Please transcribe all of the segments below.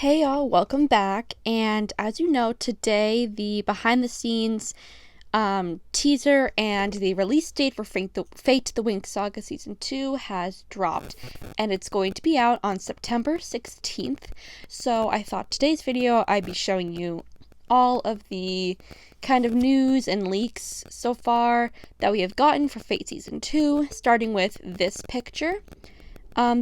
Hey y'all, welcome back. And as you know, today the behind the scenes teaser and the release date for Fate the Winx Saga Season 2 has dropped. And it's going to be out on September 16th. So I thought today's video I'd be showing you all of the kind of news and leaks so far that we have gotten for Fate Season 2, starting with this picture.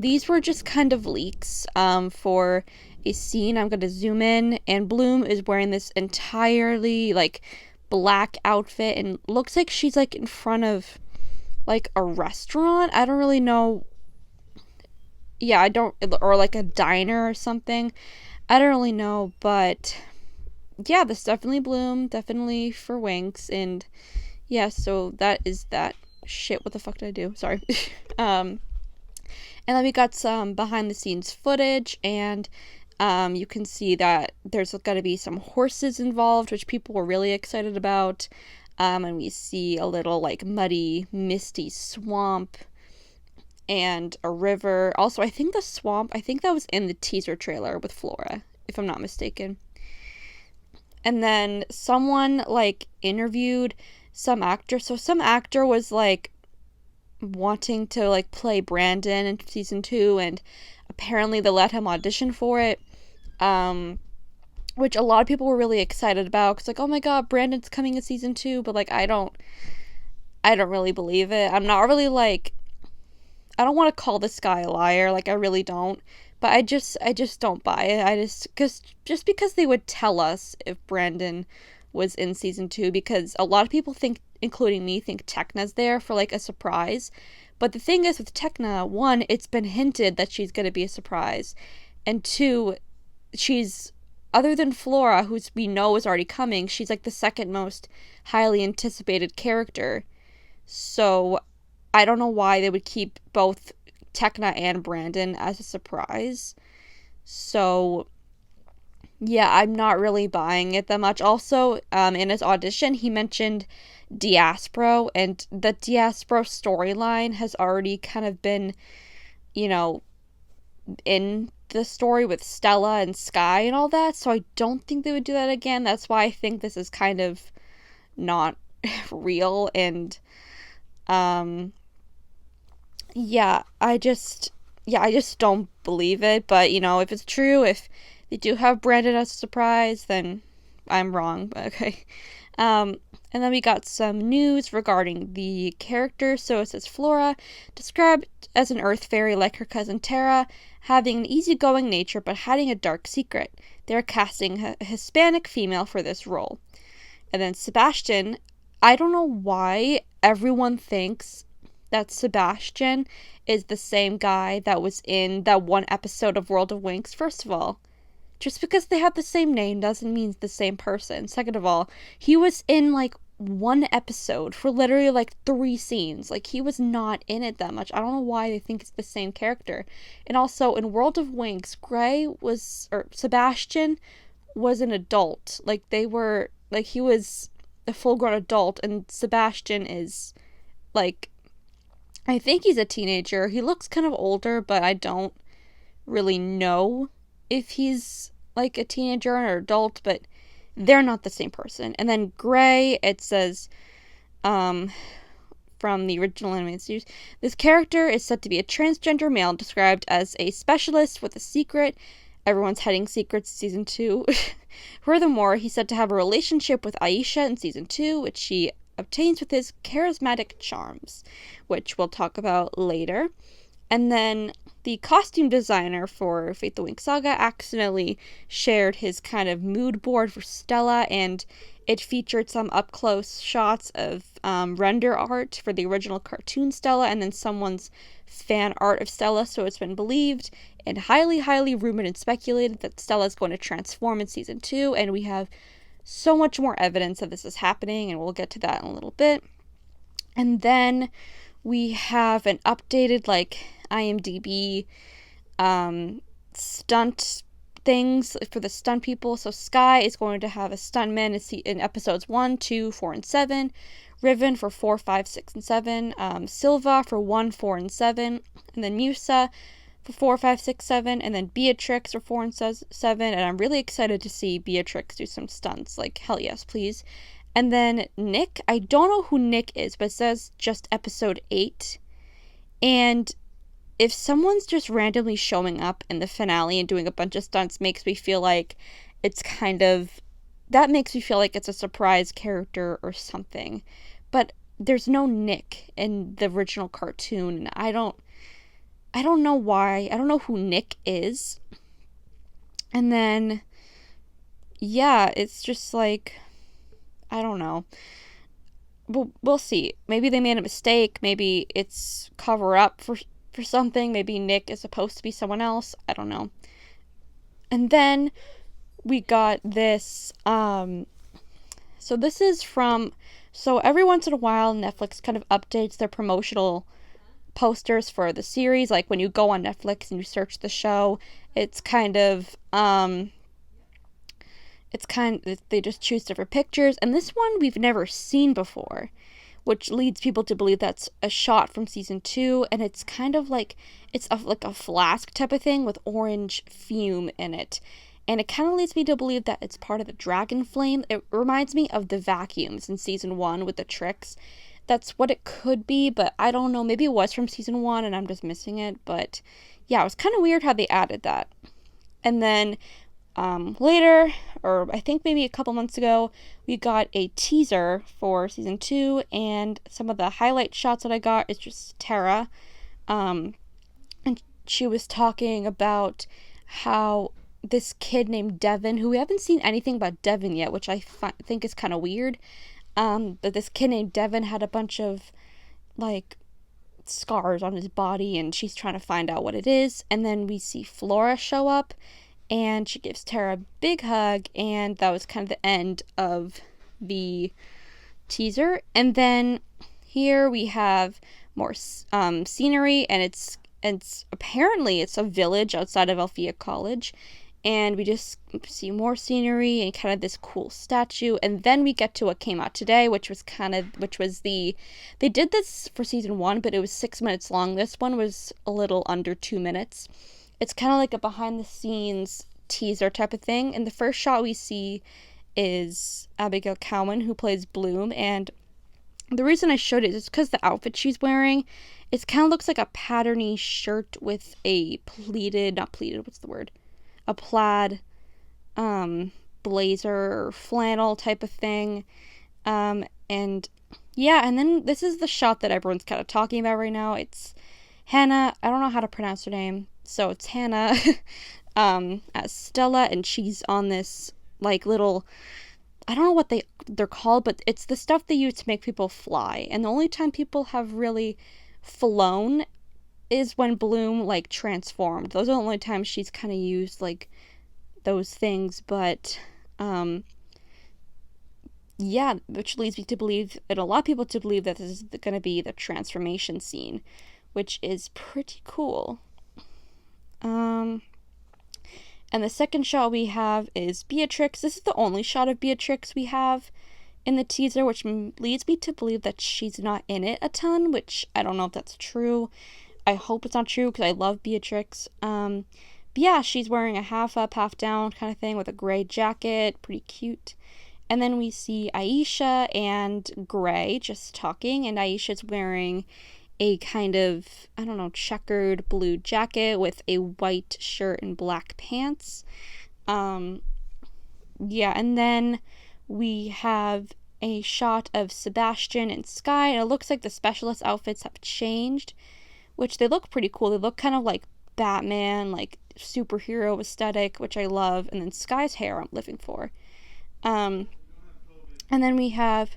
These were just kind of leaks for a scene. I'm going to zoom in, and Bloom is wearing this entirely, black outfit, and looks like she's, in front of, a restaurant. I don't really know. Yeah, or, a diner or something. I don't really know, but, yeah, this is definitely Bloom, definitely for Winx, and, yeah, so that is that. Shit, what the fuck did I do? Sorry. And then we got some behind the scenes footage, and you can see that there's going to be some horses involved, which people were really excited about. And we see a little muddy, misty swamp and a river. Also, I think the swamp, that was in the teaser trailer with Flora, if I'm not mistaken. And then someone interviewed some actor. So some actor was wanting to play Brandon in season 2, and apparently they let him audition for it, which a lot of people were really excited about, because oh my god, Brandon's coming in season 2, but I don't really believe it. I'm not really I don't want to call this guy a liar, I really don't, but I just don't buy it. Just because they would tell us if Brandon was in season 2, because a lot of people think, including me, think Tekna's there for a surprise. But the thing is with Tekna, one, it's been hinted that she's going to be a surprise, and two, she's, other than Flora, who we know is already coming, she's the second most highly anticipated character. So I don't know why they would keep both Tekna and Brandon as a surprise. So yeah, I'm not really buying it that much. Also, in his audition, he mentioned Diaspro, and the Diaspro storyline has already kind of been, in the story with Stella and Sky and all that, so I don't think they would do that again. That's why I think this is kind of not real, and, I just don't believe it, but, if it's true, if they do have Brandon as a surprise, then I'm wrong, but okay. And then we got some news regarding the character. So it says Flora, described as an earth fairy like her cousin Tara, having an easygoing nature but hiding a dark secret. They are casting a Hispanic female for this role. And then Sebastian, I don't know why everyone thinks that Sebastian is the same guy that was in that one episode of World of Winx. First of all, just because they have the same name doesn't mean the same person. Second of all, he was in one episode for literally 3 scenes. He was not in it that much. I don't know why they think it's the same character. And also in World of Winx, Sebastian was an adult. He was a full-grown adult, and Sebastian is I think he's a teenager. He looks kind of older, but I don't really know if he's a teenager or an adult, but they're not the same person. And then Gray, it says, from the original animated series, this character is said to be a transgender male described as a specialist with a secret. Everyone's hiding secrets season 2. Furthermore, he's said to have a relationship with Aisha in season 2, which he obtains with his charismatic charms, which we'll talk about later. And then the costume designer for Fate the Winx Saga accidentally shared his kind of mood board for Stella, and it featured some up-close shots of render art for the original cartoon Stella, and then someone's fan art of Stella. So it's been believed and highly, highly rumored and speculated that Stella is going to transform in season 2, and we have so much more evidence that this is happening, and we'll get to that in a little bit. And then we have an updated IMDb stunt things for the stunt people. So Sky is going to have a stuntman in episodes 1, 2, 4, and 7. Riven for 4, 5, 6, and 7. Silva for 1, 4, and 7. And then Musa for 4, 5, 6, 7, and then Beatrix for 4 and 7, and I'm really excited to see Beatrix do some stunts. Like, hell yes, please. And then Nick, I don't know who Nick is, but it says just episode 8. And if someone's just randomly showing up in the finale and doing a bunch of stunts makes me feel like it's that makes me feel like it's a surprise character or something. But there's no Nick in the original cartoon, and I don't know why. I don't know who Nick is. And then, yeah, it's just like, I don't know. We'll see. Maybe they made a mistake. Maybe it's cover up for something. Maybe Nick is supposed to be someone else. I don't know. And then we got this, so this is so every once in a while Netflix kind of updates their promotional posters for the series. Like when you go on Netflix and you search the show, it's kind of they just choose different pictures, and this one we've never seen before, which leads people to believe that's a shot from season 2, and it's kind of like like a flask type of thing with orange fume in it, and it kind of leads me to believe that it's part of the dragon flame. It reminds me of the vacuums in season 1 with the tricks. That's what it could be, but I don't know. Maybe it was from season 1 and I'm just missing it, but yeah, it was kind of weird how they added that. And then later, or I think maybe a couple months ago, we got a teaser for season 2, and some of the highlight shots that I got is just Tara, and she was talking about how this kid named Devin, who we haven't seen anything about Devin yet, which I think is kind of weird, but this kid named Devin had a bunch of, like, scars on his body, and she's trying to find out what it is. And then we see Flora show up, and she gives Tara a big hug, and that was kind of the end of the teaser. And then here we have more scenery, and it's apparently it's a village outside of Althea College, and we just see more scenery and kind of this cool statue. And then we get to what came out today, which was they did this for season 1, but it was 6 minutes long. This one was a little under 2 minutes. It's kind of like a behind-the-scenes teaser type of thing. And the first shot we see is Abigail Cowan, who plays Bloom. And the reason I showed it is because the outfit she's wearing, it kind of looks like a patterny shirt with a a plaid blazer or flannel type of thing. And yeah, and then this is the shot that everyone's kind of talking about right now. It's Hannah, I don't know how to pronounce her name, so it's Hannah as Stella, and she's on this like little, I don't know what they're called, but it's the stuff they use to make people fly. And the only time people have really flown is when Bloom like transformed. Those are the only times she's kind of used like those things. But yeah, which leads me to believe, and a lot of people to believe, that this is going to be the transformation scene, which is pretty cool. And the second shot we have is Beatrix. This is the only shot of Beatrix we have in the teaser, which leads me to believe that she's not in it a ton, which I don't know if that's true. I hope it's not true, because I love Beatrix. But yeah, she's wearing a half up, half down kind of thing with a gray jacket. Pretty cute. And then we see Aisha and Gray just talking, and Aisha's wearing a kind of, I don't know, checkered blue jacket with a white shirt and black pants. Yeah, and then we have a shot of Sebastian and Sky, and it looks like the specialist outfits have changed, which they look pretty cool. They look kind of like Batman, like superhero aesthetic, which I love. And then Sky's hair I'm living for. And then we have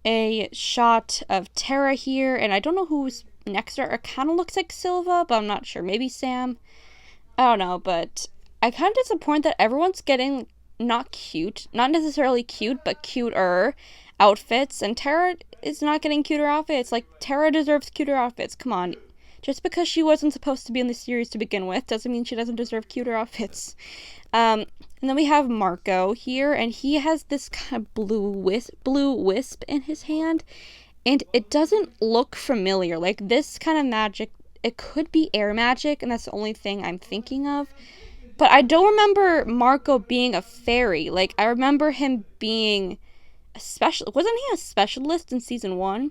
a shot of Tara here, and I don't know who's next to her. It kind of looks like Silva, but I'm not sure. Maybe Sam. I don't know, but I kind of disappointed that everyone's getting not necessarily cute, but cuter outfits, and Tara is not getting cuter outfits. Like, Tara deserves cuter outfits. Come on. Just because she wasn't supposed to be in the series to begin with doesn't mean she doesn't deserve cuter outfits. And then we have Marco here, and he has this kind of blue wisp in his hand, and it doesn't look familiar. Like, this kind of magic it could be air magic, and that's the only thing I'm thinking of. But I don't remember Marco being a fairy. Like, I remember him being a special. Wasn't he a specialist in season 1?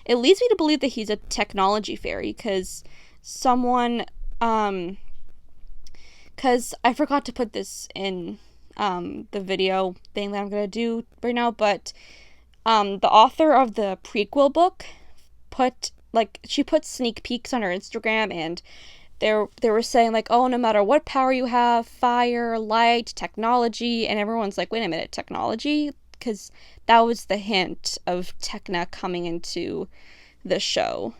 It leads me to believe that he's a technology fairy, because someone, because I forgot to put this in the video thing that I'm gonna do right now, but the author of the prequel book she put sneak peeks on her Instagram, and they were saying, like, oh, no matter what power you have, fire, light, technology, and everyone's like, wait a minute, technology? Because that was the hint of Techna coming into the show.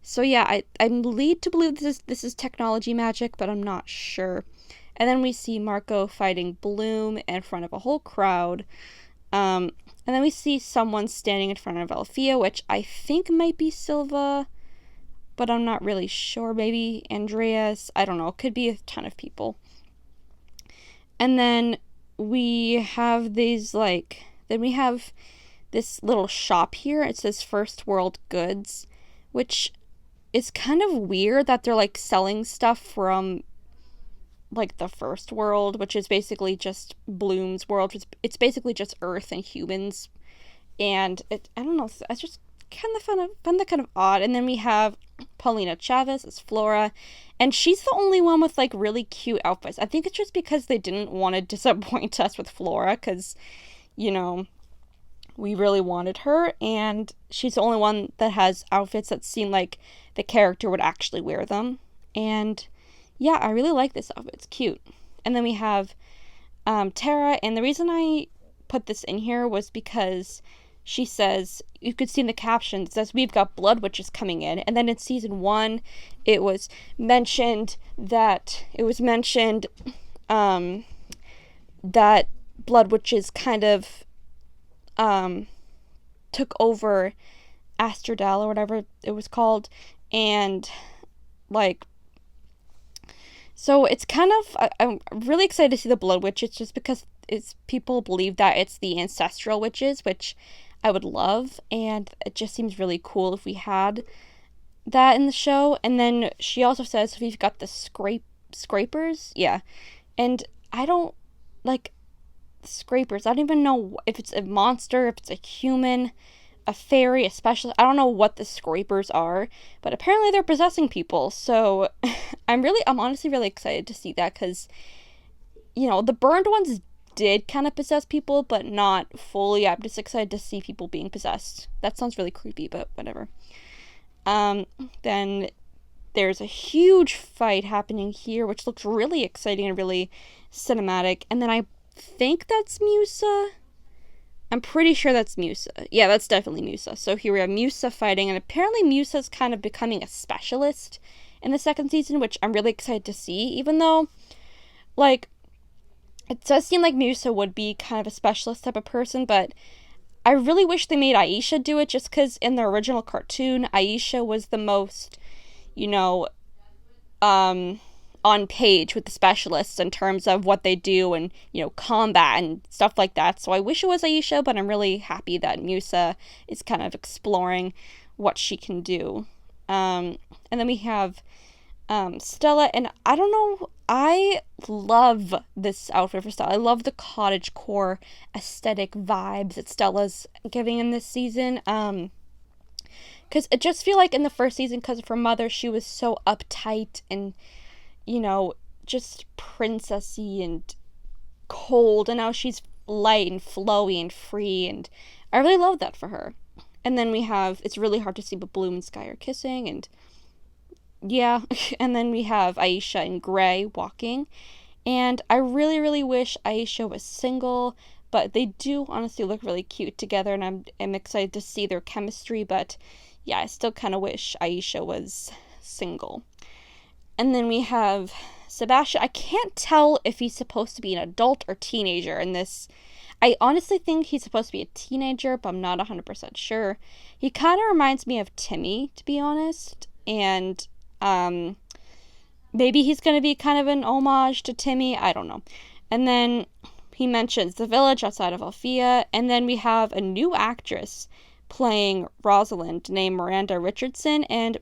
So yeah, I'm lead to believe this is technology magic, but I'm not sure. And then we see Marco fighting Bloom in front of a whole crowd. And then we see someone standing in front of Althea, which I think might be Silva, but I'm not really sure. Maybe Andreas. I don't know. It could be a ton of people. And then we have this little shop here. It says First World Goods, which is kind of weird that they're, like, selling stuff from, like, the first world, which is basically just Bloom's world. It's basically just Earth and humans. And I don't know, it's just kind of odd. And then we have Paulina Chavez as Flora, and she's the only one with, like, really cute outfits. I think it's just because they didn't want to disappoint us with Flora, because, you know, we really wanted her, and she's the only one that has outfits that seem like the character would actually wear them. And yeah, I really like this outfit. It's cute. And then we have Tara, and the reason I put this in here was because she says, you could see in the captions, it says, we've got blood witches coming in. And then in season 1, it was mentioned that that blood witches kind of took over Astrodel or whatever it was called. And, like, so it's kind of, I'm really excited to see the blood witches, just because people believe that it's the ancestral witches, which I would love, and it just seems really cool if we had that in the show. And then she also says we've got the scrapers, yeah, and I don't like scrapers. I don't even know if it's a monster, if it's a human, a fairy, a specialist. I don't know what the scrapers are, but apparently they're possessing people. So I'm honestly really excited to see that, because, you know, the burned ones did kind of possess people, but not fully. I'm just excited to see people being possessed. That sounds really creepy, but whatever. Then there's a huge fight happening here, which looks really exciting and really cinematic. And then I think that's Musa. I'm pretty sure that's Musa. Yeah, that's definitely Musa. So here we have Musa fighting, and apparently Musa's kind of becoming a specialist in the second season, which I'm really excited to see, even though, like, it does seem like Musa would be kind of a specialist type of person, but I really wish they made Aisha do it, just because in the original cartoon, Aisha was the most, you know, on page with the specialists in terms of what they do and, you know, combat and stuff like that. So I wish it was Aisha, but I'm really happy that Musa is kind of exploring what she can do. And then we have Stella, and I don't know, I love this outfit for Stella. I love the cottagecore aesthetic vibes that Stella's giving in this season. Because it just feel like in the first season, because of her mother, she was so uptight and, you know, just princessy and cold, and now she's light and flowy and free, and I really love that for her. And then we have, it's really hard to see, but Bloom and Sky are kissing, and yeah. And then we have Aisha and Gray walking, and I really, really wish Aisha was single, but they do honestly look really cute together, and I'm excited to see their chemistry, but yeah, I still kind of wish Aisha was single. And then we have Sebastian. I can't tell if he's supposed to be an adult or teenager in this. I honestly think he's supposed to be a teenager, but I'm not 100% sure. He kind of reminds me of Timmy, to be honest, and maybe he's going to be kind of an homage to Timmy, I don't know. And then he mentions the village outside of Althea, and then we have a new actress playing Rosalind named Miranda Richardson, and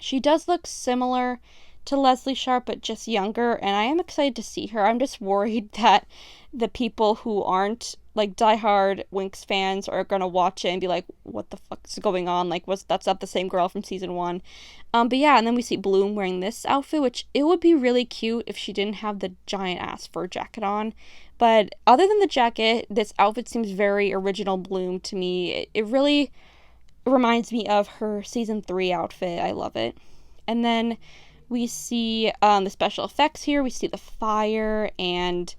She does look similar to Leslie Sharp, but just younger, and I am excited to see her. I'm just worried that the people who aren't like diehard Winx fans are gonna watch it and be like, "What the fuck is going on? Like, was that's not the same girl from season one?" But yeah, and then we see Bloom wearing this outfit, which it would be really cute if she didn't have the giant ass fur jacket on. But other than the jacket, this outfit seems very original Bloom to me. It really reminds me of her season 3 outfit. I love it. And then we see the special effects here. We see the fire, and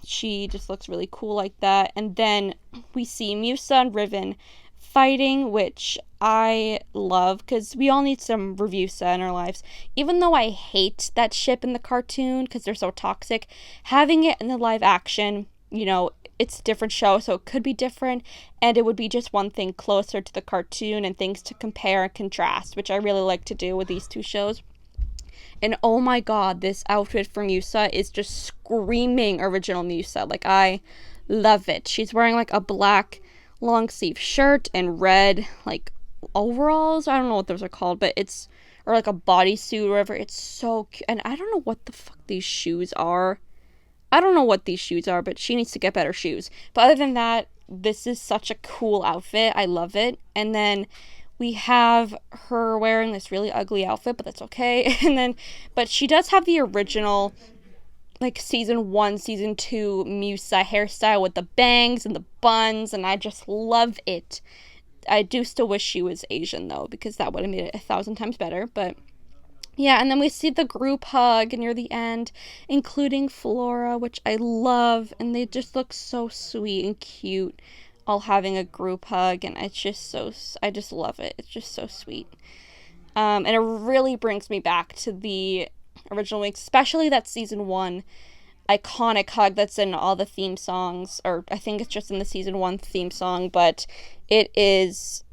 she just looks really cool like that. And then we see Musa and Riven fighting, which I love because we all need some Revusa in our lives. Even though I hate that ship in the cartoon because they're so toxic, having it in the live action, it's a different show, so it could be different, and it would be just one thing closer to the cartoon and things to compare and contrast, which I really like to do with these two shows. And oh my god, this outfit for Musa is just screaming original Musa. Like, I love it. She's wearing like a black long sleeve shirt and red like overalls. I don't know what those are called, but it's, or like a bodysuit or whatever. It's so cute. And I don't know what the fuck these shoes are. But she needs to get better shoes. But other than that, this is such a cool outfit. I love it. And then we have her wearing this really ugly outfit, but that's okay. But she does have the original, like, season 1, season 2 Musa hairstyle with the bangs and the buns, and I just love it. I do still wish she was Asian, though, because that would have made it 1,000 times better, but yeah, and then we see the group hug near the end, including Flora, which I love, and they just look so sweet and cute, all having a group hug, and it's just I just love it. It's just so sweet. And it really brings me back to the original Winx, especially that season 1 iconic hug that's in all the theme songs, or I think it's just in the season 1 theme song, but it is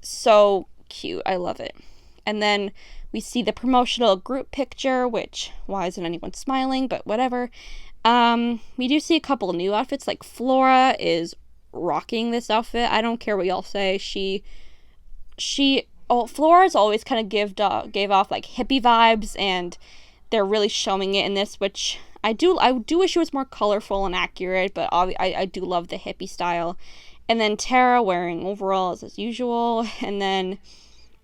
so cute. I love it. And then we see the promotional group picture, which, why isn't anyone smiling? But whatever. We do see a couple of new outfits. Like, Flora is rocking this outfit. I don't care what y'all say. Flora's always kind of gave off like hippie vibes, and they're really showing it in this, which I do wish it was more colorful and accurate, but I do love the hippie style. And then Tara wearing overalls as usual, and then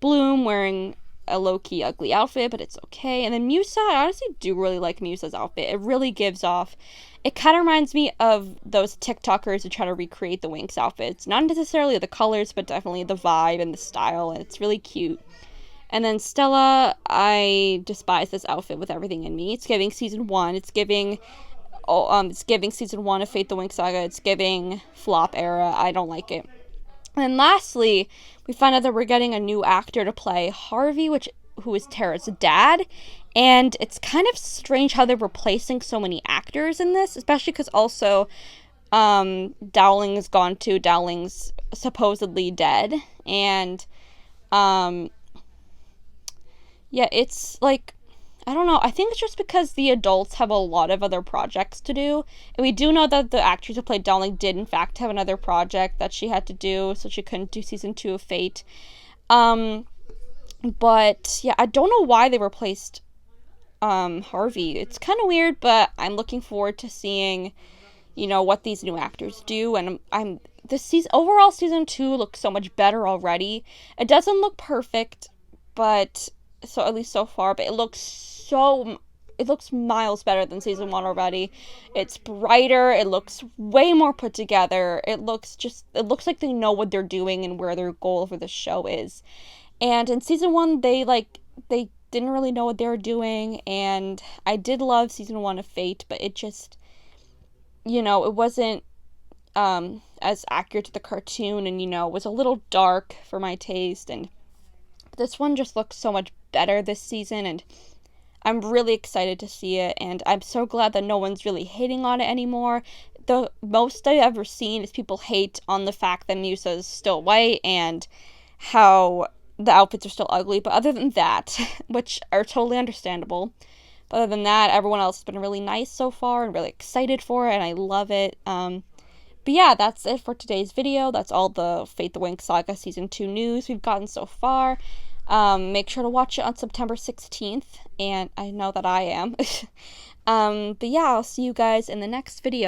Bloom wearing a low-key ugly outfit, but it's okay. And then Musa, I honestly do really like Musa's outfit. It really gives off, it kind of reminds me of those TikTokers who try to recreate the Winx outfits. Not necessarily the colors, but definitely the vibe and the style, and it's really cute. And then Stella, I despise this outfit with everything in me. It's giving season 1. It's giving season 1 of Fate the Winx Saga. It's giving flop era. I don't like it. And then lastly, we find out that we're getting a new actor to play Harvey, who is Tara's dad. And it's kind of strange how they're replacing so many actors in this, especially because also Dowling's gone too. Dowling's supposedly dead. And yeah, it's like, I don't know. I think it's just because the adults have a lot of other projects to do. And we do know that the actress who played Dowling did, in fact, have another project that she had to do, so she couldn't do season 2 of Fate. But, yeah, I don't know why they replaced Harvey. It's kind of weird, but I'm looking forward to seeing, what these new actors do. And overall, season 2 looks so much better already. It doesn't look perfect, but, so at least so far, but it looks miles better than season 1 already. It's brighter. It looks way more put together. It looks like they know what they're doing and where their goal for the show is. And in season 1, they didn't really know what they were doing. And I did love season 1 of Fate, but it just, it wasn't as accurate to the cartoon, and was a little dark for my taste. And this one just looks so much better this season, and I'm really excited to see it, and I'm so glad that no one's really hating on it anymore. The most I've ever seen is people hate on the fact that Musa is still white and how the outfits are still ugly, but other than that, which are totally understandable, but other than that, everyone else has been really nice so far and really excited for it, and I love it. But yeah, that's it for today's video. That's all the Fate the Winx Saga Season 2 news we've gotten so far. Make sure to watch it on September 16th, and I know that I am. But yeah, I'll see you guys in the next video.